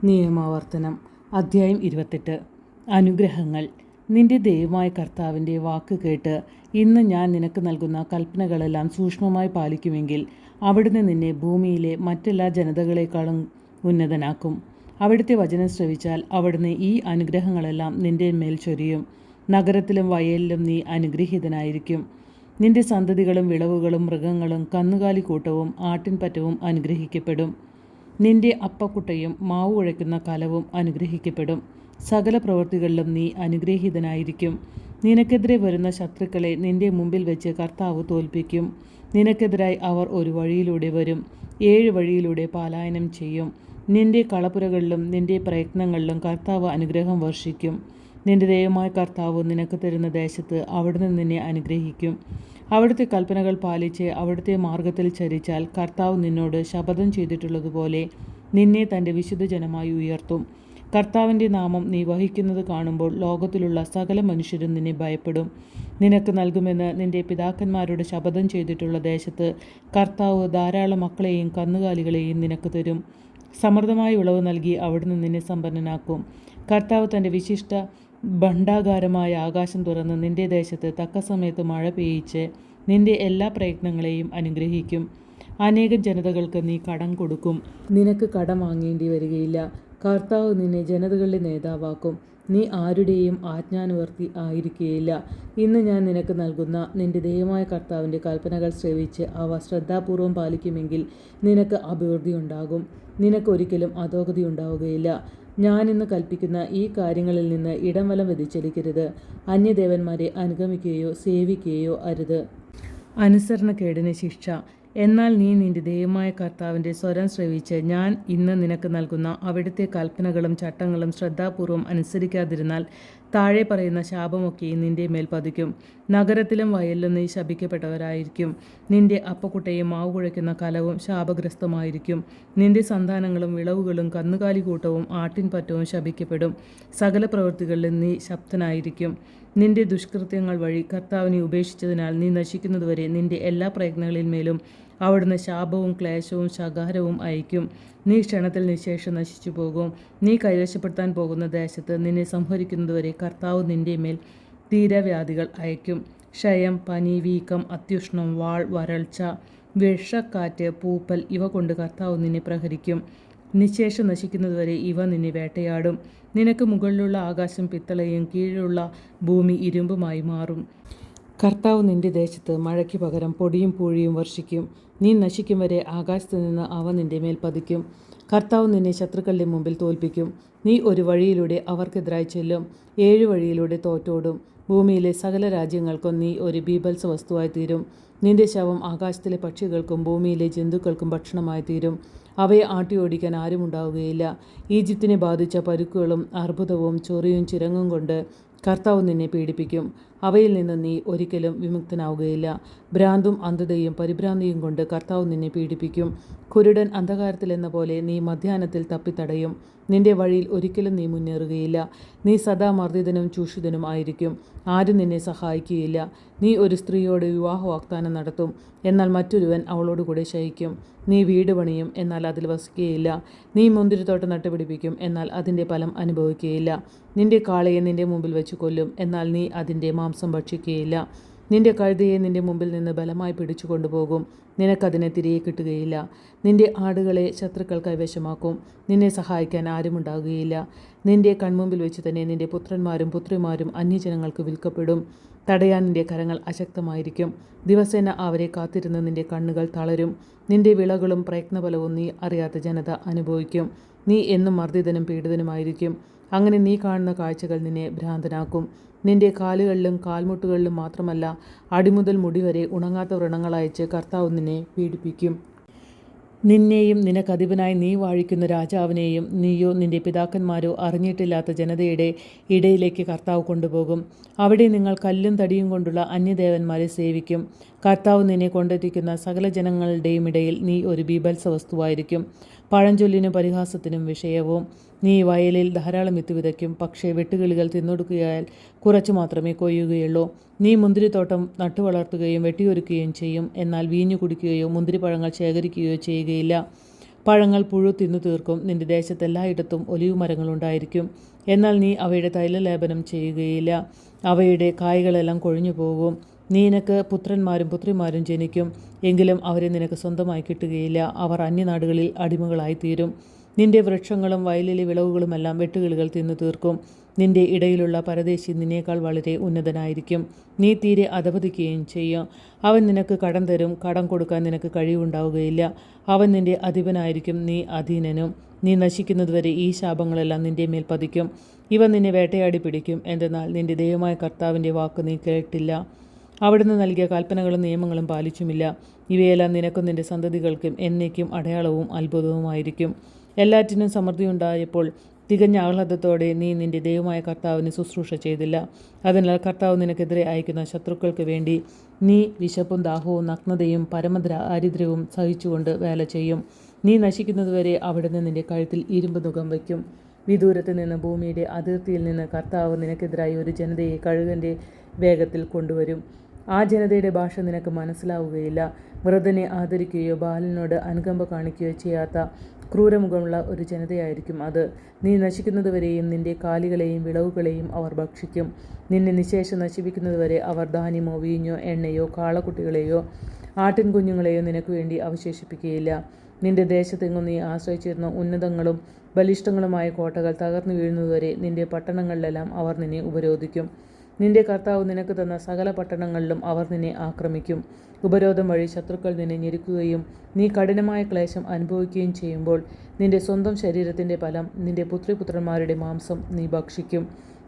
നിയമാവർത്തനം അധ്യായം 28. അനുഗ്രഹങ്ങൾ. നിന്റെ ദൈവമായ കർത്താവിൻ്റെ വാക്ക് കേട്ട് ഇന്ന് ഞാൻ നിനക്ക് നൽകുന്ന കൽപ്പനകളെല്ലാം സൂക്ഷ്മമായി പാലിക്കുമെങ്കിൽ അവിടുന്ന് നിന്നെ ഭൂമിയിലെ മറ്റെല്ലാ ജനതകളെക്കാളും ഉന്നതനാക്കും. അവിടുത്തെ വചനം ശ്രവിച്ചാൽ അവിടുന്ന് ഈ അനുഗ്രഹങ്ങളെല്ലാം നിന്റെ മേൽ ചൊരിയും. നഗരത്തിലും വയലിലും നീ അനുഗ്രഹീതനായിരിക്കും. നിന്റെ സന്തതികളും വിളവുകളും മൃഗങ്ങളും കന്നുകാലിക്കൂട്ടവും ആട്ടിൻപറ്റവും അനുഗ്രഹിക്കപ്പെടും. നിന്റെ അപ്പക്കുട്ടയും മാവ് കുഴയ്ക്കുന്ന കലവും അനുഗ്രഹിക്കപ്പെടും. സകല പ്രവൃത്തികളിലും നീ അനുഗ്രഹീതനായിരിക്കും. നിനക്കെതിരെ വരുന്ന ശത്രുക്കളെ നിന്റെ മുമ്പിൽ വെച്ച് കർത്താവ് തോൽപ്പിക്കും. നിനക്കെതിരായി അവർ ഒരു വഴിയിലൂടെ വരും, 7 വഴിയിലൂടെ പലായനം ചെയ്യും. നിന്റെ കളപ്പുരകളിലും നിന്റെ പ്രയത്നങ്ങളിലും കർത്താവ് അനുഗ്രഹം വർഷിക്കും. നിന്റെ ദൈവമായ കർത്താവ് നിനക്ക് തരുന്ന ദേശത്ത് അവിടുന്ന് നിന്നെ അനുഗ്രഹിക്കും. അവിടുത്തെ കൽപ്പനകൾ പാലിച്ച് അവിടുത്തെ മാർഗത്തിൽ ചരിച്ചാൽ കർത്താവ് നിന്നോട് ശപഥം ചെയ്തിട്ടുള്ളതുപോലെ നിന്നെ തൻ്റെ വിശുദ്ധ ജനമായി ഉയർത്തും. കർത്താവിൻ്റെ നാമം നീ വഹിക്കുന്നത് കാണുമ്പോൾ ലോകത്തിലുള്ള സകല മനുഷ്യരും നിന്നെ ഭയപ്പെടും. നിനക്ക് നൽകുമെന്ന് നിന്റെ പിതാക്കന്മാരോട് ശപഥം ചെയ്തിട്ടുള്ള ദേശത്ത് കർത്താവ് ധാരാളം മക്കളെയും കന്നുകാലികളെയും നിനക്ക് തരും. സമൃദ്ധമായ വിളവ് നൽകി അവിടുന്ന് നിന്നെ സമ്പന്നനാക്കും. കർത്താവ് തൻ്റെ വിശിഷ്ട ഭണ്ഡാകാരമായ ആകാശം തുറന്ന് നിന്റെ ദേശത്ത് തക്ക സമയത്ത് മഴ പെയ്യിച്ച് നിന്റെ എല്ലാ പ്രയത്നങ്ങളെയും അനുഗ്രഹിക്കും. അനേകം ജനതകൾക്ക് നീ കടം കൊടുക്കും, നിനക്ക് കടം വാങ്ങേണ്ടി വരികയില്ല. കർത്താവ് നിന്നെ ജനതകളുടെ നേതാവാക്കും. നീ ആരുടെയും ആജ്ഞാനുവർത്തി ആയിരിക്കുകയില്ല. ഇന്ന് ഞാൻ നിനക്ക് നൽകുന്ന നിന്റെ ദൈവമായ കർത്താവിൻ്റെ കൽപ്പനകൾ ശ്രവിച്ച് അവ ശ്രദ്ധാപൂർവം പാലിക്കുമെങ്കിൽ നിനക്ക് അഭിവൃദ്ധി ഉണ്ടാകും, നിനക്കൊരിക്കലും അധോഗതി ഉണ്ടാവുകയില്ല. ഞാനിന്ന് കൽപ്പിക്കുന്ന ഈ കാര്യങ്ങളിൽ നിന്ന് ഇടം വലം വ്യതിചലിക്കരുത്. അന്യദേവന്മാരെ അനുഗമിക്കുകയോ സേവിക്കുകയോ അരുത്. അനുസരണക്കേടിന് ശിക്ഷ. എന്നാൽ നീ നിന്റെ ദൈവമായ കർത്താവിൻ്റെ സ്വരം ശ്രവിച്ച് ഞാൻ ഇന്ന് നിനക്ക് നൽകുന്ന അവിടുത്തെ കൽപ്പനകളും ചട്ടങ്ങളും ശ്രദ്ധാപൂർവം അനുസരിക്കാതിരുന്നാൽ താഴെ പറയുന്ന ശാപമൊക്കെയും നിന്റെ മേൽ പതിക്കും. നഗരത്തിലും വയലിലും നീ ശപിക്കപ്പെട്ടവരായിരിക്കും. നിന്റെ അപ്പക്കുട്ടയും മാവ് കുഴയ്ക്കുന്ന കലവും ശാപഗ്രസ്തമായിരിക്കും. നിന്റെ സന്താനങ്ങളും വിളവുകളും കന്നുകാലിക്കൂട്ടവും ആട്ടിൻപറ്റവും ശപിക്കപ്പെടും. സകല പ്രവൃത്തികളിലും നീ ശബ്ദനായിരിക്കും. നിന്റെ ദുഷ്കൃത്യങ്ങൾ വഴി കർത്താവിനെ ഉപേക്ഷിച്ചതിനാൽ നീ നശിക്കുന്നതുവരെ നിന്റെ എല്ലാ പ്രയത്നങ്ങളിന്മേലും അവിടുന്ന് ശാപവും ക്ലേശവും ശകാരവും അയക്കും. നീ ക്ഷണത്തിൽ നിശേഷം നശിച്ചു പോകും. നീ കൈവശപ്പെടുത്താൻ പോകുന്ന ദേശത്ത് നിന്നെ സംഹരിക്കുന്നതുവരെ കർത്താവ് നിന്റെ മേൽ തീരവ്യാധികൾ അയക്കും. ക്ഷയം, പനി, വീക്കം, അത്യുഷ്ണം, വാൾ, വരൾച്ച, വിഷക്കാറ്റ്, പൂപ്പൽ ഇവ കൊണ്ട് കർത്താവ് നിന്നെ പ്രഹരിക്കും. നിശേഷം നശിക്കുന്നതുവരെ ഇവ നിന്നെ വേട്ടയാടും. നിനക്ക് മുകളിലുള്ള ആകാശം പിത്തളയും കീഴിലുള്ള ഭൂമി ഇരുമ്പുമായി മാറും. കർത്താവ് നിന്റെ ദേശത്ത് മഴയ്ക്ക് പകരം പൊടിയും പൂഴിയും വർഷിക്കും. നീ നശിക്കും വരെ ആകാശത്ത് നിന്ന് അവ നിന്റെ മേൽ പതിക്കും. കർത്താവ് നിന്നെ ശത്രുക്കളുടെ മുമ്പിൽ തോൽപ്പിക്കും. നീ ഒരു വഴിയിലൂടെ അവർക്കെതിരായി ചെല്ലും, 7 വഴിയിലൂടെ തോറ്റോടും. ഭൂമിയിലെ സകല രാജ്യങ്ങൾക്കും നീ ഒരു ബീഭത്സ വസ്തുവായി തീരും. നിന്റെ ശവം ആകാശത്തിലെ പക്ഷികൾക്കും ഭൂമിയിലെ ജന്തുക്കൾക്കും ഭക്ഷണമായി തീരും. അവയെ ആട്ടിയോടിക്കാൻ ആരുമുണ്ടാവുകയില്ല. ഈജിപ്തിനെ ബാധിച്ച പരുക്കുകളും അർബുദവും ചൊറിയും ചിരങ്ങും കൊണ്ട് കർത്താവ് നിന്നെ പീഡിപ്പിക്കും. അവയിൽ നിന്ന് നീ ഒരിക്കലും വിമുക്തനാവുകയില്ല. ഭ്രാന്തും അന്ധതയും പരിഭ്രാന്തിയും കൊണ്ട് കർത്താവ് നിന്നെ പീഡിപ്പിക്കും. കുരുടൻ അന്ധകാരത്തിലെന്ന പോലെ നീ മധ്യാഹ്നത്തിൽ തപ്പിത്തടയും. നിന്റെ വഴിയിൽ ഒരിക്കലും നീ മുന്നേറുകയില്ല. നീ സദാ മർദ്ദിതനും ചൂഷിതനും ആയിരിക്കും. ആരും നിന്നെ സഹായിക്കുകയില്ല. നീ ഒരു സ്ത്രീയോട് വിവാഹ വാഗ്ദാനം നടത്തും, എന്നാൽ മറ്റൊരുവൻ അവളോടുകൂടെ ശയിക്കും. നീ വീട് പണിയും, എന്നാൽ അതിൽ വസിക്കുകയില്ല. നീ മുന്തിരിത്തോട്ടം നട്ടുപിടിപ്പിക്കും, എന്നാൽ അതിൻ്റെ ഫലം അനുഭവിക്കുകയില്ല. നിന്റെ കാളയെ നിന്റെ മുമ്പിൽ വെച്ച് കൊല്ലും, എന്നാൽ നീ അതിൻ്റെ മാംസം ഭക്ഷിക്കുകയില്ല. നിന്റെ കഴുതയെ നിന്റെ മുമ്പിൽ നിന്ന് ബലമായി പിടിച്ചു കൊണ്ടുപോകും, നിനക്കതിനെ തിരികെ കിട്ടുകയില്ല. നിന്റെ ആടുകളെ ശത്രുക്കൾ കൈവശമാക്കും, നിന്നെ സഹായിക്കാൻ ആരുമുണ്ടാകുകയില്ല. നിന്റെ കൺമുമ്പിൽ വെച്ച് തന്നെ നിന്റെ പുത്രന്മാരും പുത്രിമാരും അന്യജനങ്ങൾക്ക് വിൽക്കപ്പെടും. തടയാൻ നിന്റെ കരങ്ങൾ അശക്തമായിരിക്കും. ദിവസേന അവരെ കാത്തിരുന്ന് നിന്റെ കണ്ണുകൾ തളരും. നിന്റെ വിളകളും പ്രയത്നഫലവും നീ അറിയാത്ത ജനത അനുഭവിക്കും. നീ എന്നും മർദ്ദിതനും പീഡിതനുമായിരിക്കും. അങ്ങനെ നീ കാണുന്ന കാഴ്ചകൾ നിന്നെ ഭ്രാന്തനാക്കും. നിന്റെ കാലുകളിലും കാൽമുട്ടുകളിലും മാത്രമല്ല, അടിമുതൽ മുടിവരെ ഉണങ്ങാത്ത വ്രണങ്ങളയച്ച് കർത്താവ് നിന്നെ പീഡിപ്പിക്കും. നിന്നെയും നിനക്കധിപനായി നീ വാഴിക്കുന്ന രാജാവിനെയും നീയോ നിന്റെ പിതാക്കന്മാരോ അറിഞ്ഞിട്ടില്ലാത്ത ജനതയുടെ ഇടയിലേക്ക് കർത്താവ് കൊണ്ടുപോകും. അവിടെ നിങ്ങൾ കല്ലും തടിയും കൊണ്ടുള്ള അന്യദേവന്മാരെ സേവിക്കും. കർത്താവ് നിന്നെ കൊണ്ടെത്തിക്കുന്ന സകല ജനങ്ങളുടെയും ഇടയിൽ നീ ഒരു ബീഭത്സ വസ്തുവായിരിക്കും, പഴഞ്ചൊല്ലിനും പരിഹാസത്തിനും വിഷയവും. നീ വയലിൽ ധാരാളം വിത്ത് വിതയ്ക്കും, പക്ഷേ വെട്ടുകിളികൾ തിന്നൊടുക്കുകയാൽ കുറച്ചു മാത്രമേ കൊയ്യുകയുള്ളൂ. നീ മുന്തിരിത്തോട്ടം നട്ടുവളർത്തുകയും വെട്ടിയൊരുക്കുകയും ചെയ്യും, എന്നാൽ വീഞ്ഞു കുടിക്കുകയോ മുന്തിരിപ്പഴങ്ങൾ ശേഖരിക്കുകയോ ചെയ്യുകയില്ല. പഴങ്ങൾ പുഴു തിന്നു തീർക്കും. നിന്റെ ദേശത്തെല്ലായിടത്തും ഒലിവ് മരങ്ങളുണ്ടായിരിക്കും. എന്നാൽ നീ അവയുടെ തൈലലേപനം ചെയ്യുകയില്ല. അവയുടെ കായ്കളെല്ലാം കൊഴിഞ്ഞു പോകും. നിനക്ക് പുത്രന്മാരും പുത്രിമാരും ജനിക്കും. എങ്കിലും അവരെ നിനക്ക് സ്വന്തമായി കിട്ടുകയില്ല. അവർ അന്യനാടുകളിൽ അടിമകളായിത്തീരും. നിന്റെ വൃക്ഷങ്ങളും വയലിലെ വിളവുകളുമെല്ലാം വെട്ടുകിളികൾ തിന്നു തീർക്കും. നിന്റെ ഇടയിലുള്ള പരദേശി നിന്നേക്കാൾ വളരെ ഉന്നതനായിരിക്കും. നീ തീരെ അധപതിക്കുകയും ചെയ്യും. അവൻ നിനക്ക് കടം തരും. കടം കൊടുക്കാൻ നിനക്ക് കഴിവുണ്ടാവുകയില്ല. അവൻ നിന്റെ അധിപനായിരിക്കും, നീ അധീനനും. നീ നശിക്കുന്നതുവരെ ഈ ശാപങ്ങളെല്ലാം നിന്റെ മേൽ പതിക്കും. ഇവ നിന്നെ വേട്ടയാടി പിടിക്കും. എന്തെന്നാൽ നിന്റെ ദൈവമായ കർത്താവിൻ്റെ വാക്ക് നീ കേട്ടില്ല. അവിടുന്ന് നൽകിയ കൽപ്പനകളും നിയമങ്ങളും പാലിച്ചുമില്ല. ഇവയെല്ലാം നിനക്കും നിന്റെ സന്തതികൾക്കും എന്നേക്കും അടയാളവും അത്ഭുതവുമായിരിക്കും. എല്ലാറ്റിനും സമൃദ്ധിയുണ്ടായപ്പോൾ തികഞ്ഞ ആഹ്ലാദത്തോടെ നീ നിന്റെ ദൈവമായ കർത്താവിന് ശുശ്രൂഷ ചെയ്തില്ല. അതിനാൽ കർത്താവ് നിനക്കെതിരെ അയക്കുന്ന ശത്രുക്കൾക്ക് വേണ്ടി നീ വിശപ്പും ദാഹവും നഗ്നതയും പരമദാരിദ്ര്യവും സഹിച്ചുകൊണ്ട് വേല ചെയ്യും. നീ നശിക്കുന്നതുവരെ അവിടുന്ന് നിന്റെ കഴുത്തിൽ ഇരുമ്പ് നുകം വയ്ക്കും. വിദൂരത്ത് നിന്ന് ഭൂമിയുടെ അതിർത്തിയിൽ നിന്ന് കർത്താവ് നിനക്കെതിരായി ഒരു ജനതയെ കഴുകൻ്റെ വേഗത്തിൽ കൊണ്ടുവരും. ആ ജനതയുടെ ഭാഷ നിനക്ക് മനസ്സിലാവുകയില്ല. വൃദ്ധനെ ആദരിക്കുകയോ ബാലനോട് അനുകമ്പ കാണിക്കുകയോ ചെയ്യാത്ത ക്രൂരമുഖമുള്ള ഒരു ജനതയായിരിക്കും അത്. നീ നശിക്കുന്നതുവരെയും നിന്റെ കാലികളെയും വിളവുകളെയും അവർ ഭക്ഷിക്കും. നിന്നെ നിശേഷം നശിപ്പിക്കുന്നതുവരെ അവർ ധാന്യമോ വീഞ്ഞോ എണ്ണയോ കാളക്കുട്ടികളെയോ ആട്ടിൻകുഞ്ഞുങ്ങളെയോ നിനക്ക് വേണ്ടി അവശേഷിപ്പിക്കുകയില്ല. നിന്റെ ദേശത്തെങ്ങും നീ ആശ്രയിച്ചിരുന്ന ഉന്നതങ്ങളും ബലിഷ്ഠങ്ങളുമായ കോട്ടകൾ തകർന്നു വീഴുന്നതുവരെ നിന്റെ പട്ടണങ്ങളിലെല്ലാം അവർ നിന്നെ ഉപരോധിക്കും. നിന്റെ കർത്താവ് നിനക്ക് തന്ന സകല പട്ടണങ്ങളിലും അവർ നിന്നെ ആക്രമിക്കും. ഉപരോധം വഴി ശത്രുക്കൾ നിന്നെ ഞെരുക്കുകയും നീ കഠിനമായ ക്ലേശം അനുഭവിക്കുകയും ചെയ്യുമ്പോൾ നിന്റെ സ്വന്തം ശരീരത്തിൻ്റെ ഫലം, നിന്റെ പുത്രിപുത്രന്മാരുടെ മാംസം നീ ഭക്ഷിക്കും.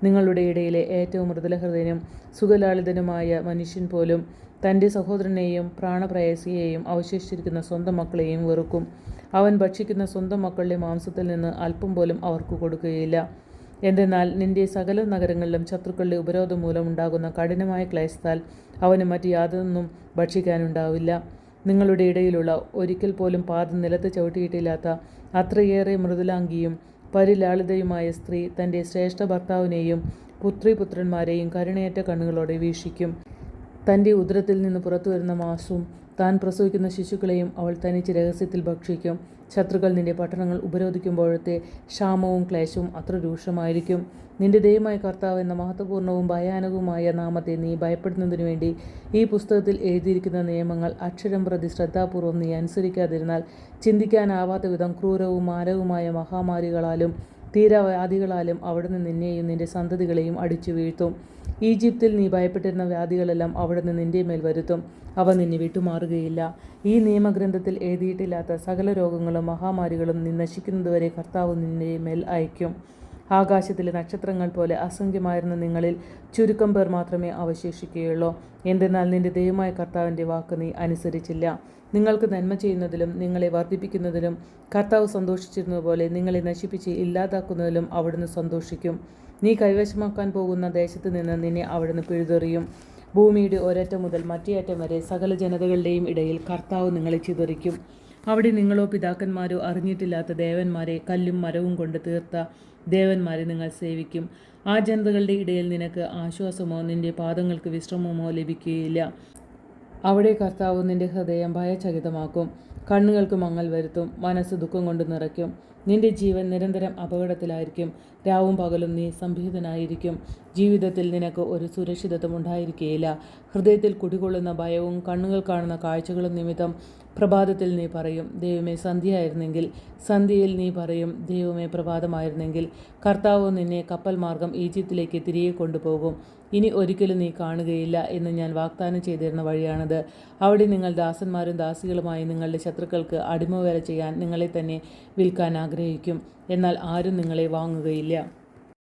നിങ്ങളുടെ ഇടയിലെ ഏറ്റവും മൃദുലഹൃദയനും സുഖലാളിതനുമായ മനുഷ്യൻ പോലും തൻ്റെ സഹോദരനെയും പ്രാണപ്രേയസിയെയും അവശേഷിച്ചിരിക്കുന്ന സ്വന്തം മക്കളെയും വെറുക്കും. അവൻ ഭക്ഷിക്കുന്ന സ്വന്തം മക്കളുടെ മാംസത്തിൽ നിന്ന് അല്പം പോലും അവർക്ക് കൊടുക്കുകയില്ല. എന്തെന്നാൽ നിന്റെ സകല നഗരങ്ങളിലും ശത്രുക്കളുടെ ഉപരോധം മൂലം ഉണ്ടാകുന്ന കഠിനമായ ക്ലേശത്താൽ അവന് മറ്റ് യാതൊന്നും ഭക്ഷിക്കാനുണ്ടാവില്ല. നിങ്ങളുടെ ഇടയിലുള്ള ഒരിക്കൽ പോലും പാദം നിലത്ത് ചവിട്ടിയിട്ടില്ലാത്ത അത്രയേറെ മൃദുലാംഗിയും പരിലാളിതയുമായ സ്ത്രീ തൻ്റെ ശ്രേഷ്ഠ ഭർത്താവിനെയും പുത്രിപുത്രന്മാരെയും കരുണയേറ്റ കണ്ണുകളോടെ വീക്ഷിക്കും. തൻ്റെ ഉദരത്തിൽ നിന്ന് പുറത്തു വരുന്ന മാംസവും താൻ പ്രസവിക്കുന്ന ശിശുക്കളെയും അവൾ തനിച്ച് രഹസ്യത്തിൽ ഭക്ഷിക്കും. ശത്രുക്കൾ നിന്റെ പട്ടണങ്ങൾ ഉപരോധിക്കുമ്പോഴത്തെ ക്ഷാമവും ക്ലേശവും അത്ര രൂക്ഷമായിരിക്കും. നിന്റെ ദൈവമായ കർത്താവ് എന്ന മഹത്വപൂർണ്ണവും ഭയാനകവുമായ നാമത്തെ നീ ഭയപ്പെടുന്നതിനു വേണ്ടി ഈ പുസ്തകത്തിൽ എഴുതിയിരിക്കുന്ന നിയമങ്ങൾ അക്ഷരം പ്രതി ശ്രദ്ധാപൂർവം നീ അനുസരിക്കാതിരുന്നാൽ ചിന്തിക്കാനാവാത്ത വിധം ക്രൂരവും മാരകവുമായ മഹാമാരികളാലും തീരാവ്യാധികളാലും അവിടുന്ന് നിന്നെയും നിന്റെ സന്തതികളെയും അടിച്ചു വീഴ്ത്തും. ഈജിപ്തിൽ നീ ഭയപ്പെട്ടിരുന്ന വ്യാധികളെല്ലാം അവിടുന്ന് നിന്റെ മേൽ വരുത്തും. അവ നിന്നെ വിട്ടുമാറുകയില്ല. ഈ നിയമഗ്രന്ഥത്തിൽ എഴുതിയിട്ടില്ലാത്ത സകല രോഗങ്ങളും മഹാമാരികളും നീ നശിക്കുന്നതുവരെ കർത്താവ് നിന്റെ മേൽ അയക്കും. ആകാശത്തിലെ നക്ഷത്രങ്ങൾ പോലെ അസംഖ്യമായിരുന്ന നിങ്ങളിൽ ചുരുക്കം പേർ മാത്രമേ അവശേഷിക്കുകയുള്ളൂ. എന്തെന്നാൽ നിന്റെ ദൈവമായ കർത്താവിൻ്റെ വാക്ക് നീ അനുസരിച്ചില്ല. നിങ്ങൾക്ക് നന്മ ചെയ്യുന്നതിലും നിങ്ങളെ വർദ്ധിപ്പിക്കുന്നതിലും കർത്താവ് സന്തോഷിച്ചിരുന്നതുപോലെ നിങ്ങളെ നശിപ്പിച്ച് ഇല്ലാതാക്കുന്നതിലും അവിടുന്ന് സന്തോഷിക്കും. നീ കൈവശമാക്കാൻ പോകുന്ന ദേശത്ത് നിന്ന് നിന്നെ അവിടുന്ന് പിഴുതെറിയും. ഭൂമിയുടെ ഒരറ്റം മുതൽ മറ്റേ അറ്റം വരെ സകല ജനതകളുടെയും ഇടയിൽ കർത്താവ് നിങ്ങളെ ചിതറിക്കും. അവിടെ നിങ്ങളോ പിതാക്കന്മാരോ അറിഞ്ഞിട്ടില്ലാത്ത ദേവന്മാരെ, കല്ലും മരവും കൊണ്ട് തീർത്ത ദേവന്മാരെ നിങ്ങൾ സേവിക്കും. ആ ജനതകളുടെ ഇടയിൽ നിനക്ക് ആശ്വാസമോ നിന്റെ പാദങ്ങൾക്ക് വിശ്രമമോ ലഭിക്കുകയില്ല. അവിടെ കർത്താവ് നിന്റെ ഹൃദയം ഭയചകിതമാക്കും, കണ്ണുകൾക്ക് മങ്ങൽ വരുത്തും, മനസ്സ് ദുഃഖം കൊണ്ട് നിറയ്ക്കും. നിന്റെ ജീവൻ നിരന്തരം അപകടത്തിലായിരിക്കും. രാവും പകലും നീ സംഭീതനായിരിക്കും. ജീവിതത്തിൽ നിനക്ക് ഒരു സുരക്ഷിതത്വം ഉണ്ടായിരിക്കുകയില്ല. ഹൃദയത്തിൽ കുടികൊള്ളുന്ന ഭയവും കണ്ണുകൾ കാണുന്ന കാഴ്ചകളും നിമിത്തം പ്രഭാതത്തിൽ നീ പറയും, ദൈവമേ സന്ധ്യയായിരുന്നെങ്കിൽ. സന്ധ്യയിൽ നീ പറയും, ദൈവമേ പ്രഭാതമായിരുന്നെങ്കിൽ. കർത്താവ് നിന്നെ കപ്പൽ മാർഗം ഈജിപ്തിലേക്ക് തിരികെ കൊണ്ടുപോകും. ഇനി ഒരിക്കലും നീ കാണുകയില്ല എന്ന് ഞാൻ വാഗ്ദാനം ചെയ്തിരുന്ന വഴിയാണത്. അവിടെ നിങ്ങൾ ദാസന്മാരും ദാസികളുമായി നിങ്ങളുടെ ശത്രുക്കൾക്ക് അടിമവേല ചെയ്യാൻ നിങ്ങളെ തന്നെ വിൽക്കാൻ ആഗ്രഹിക്കും. എന്നാൽ ആരും നിങ്ങളെ വാങ്ങുകയില്ല.